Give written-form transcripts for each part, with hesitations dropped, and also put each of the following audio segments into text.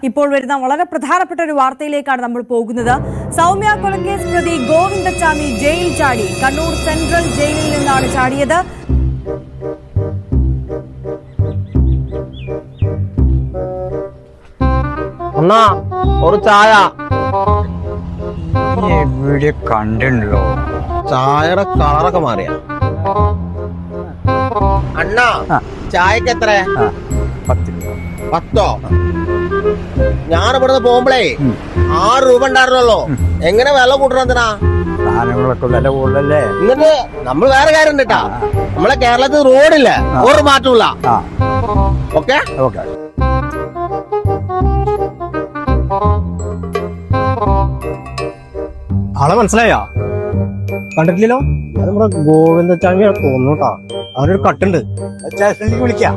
ഇപ്പോൾ വരുന്ന വളരെ പ്രധാനപ്പെട്ട ഒരു വാർത്തയിലേക്കാണ് നമ്മൾ പോകുന്നത്. സൗമ്യ കൊലക്കേസ് പ്രതി ഗോവിന്ദച്ചാമി ജയിൽ ചാടി. കണ്ണൂർ സെൻട്രൽ ജയിലിൽ നിന്നാണ് ചാടിയത്. ഒരു ചായ എവിടെ കണ്ടല്ലോ. ചായയുടെ കളറൊക്കെ മാറിയ അണ്ണാ ചായക്ക് എത്ര? 10 രൂപ. 10? ഞാനിവിടുന്ന് പോകുമ്പോഴേ 6 രൂപ ഉണ്ടായിരുന്നല്ലോ. എങ്ങനെ വില കൂട്ടണെന്തിനാ? സാധനങ്ങളൊക്കെ വില കൂടുതലല്ലേ. എന്നിട്ട് നമ്മൾ വേറെ കാര്യം ഉണ്ട് കേട്ടാ. നമ്മളെ കേരളത്തിൽ റോഡില്ല, ഒരു മാറ്റമില്ല. Okay okay. ആളെ മനസ്സിലായോ? കണ്ടിട്ടില്ലല്ലോ. അത് നമ്മുടെ ഗോവിന്ദച്ചാമി തോന്നൂട്ടാ. അവനൊരു കട്ടുണ്ട്. സ്റ്റേഷനിലേക്ക് വിളിക്കാം.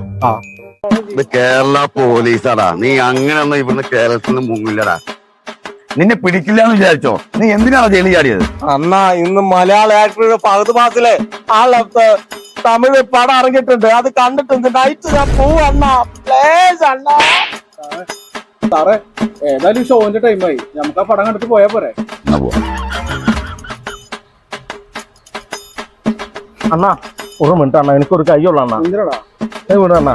ഇത് കേരള പോലീസാടാ. നീ അങ്ങനെയൊന്നും ഇവിടുന്ന് കേരളത്തിൽ നിന്ന് മുങ്ങില്ലടാ. നിന്നെ പിടിക്കില്ല എന്ന് വിചാരിച്ചോ? നീ എന്തിനാണ് ജയിലിൽ ചാടിയത്? അണ്ണാ ഇന്ന് മലയാള ആക്ടറുടെ ഫഹദ് ഫാസിലെ തമിഴ് പടം ഇറങ്ങിയിട്ടുണ്ട്. അത് കണ്ടിട്ടുണ്ട്. നൈറ്റ് ഞാൻ പോവണ്ണാ. പ്ലീസ് അണ്ണാ. സാറേ ഏതായാലും ഷോന്റെ ടൈമായി. നമുക്ക് ആ പടം കണ്ടിട്ട് പോയാ പോരെ? അണ്ണാ ഒരു മിനിറ്റ് അണ്ണാ, എനിക്കൊരു കൈയുള്ള അണ്ണാ. എന്തിനാടാ? വിട അണ്ണാ.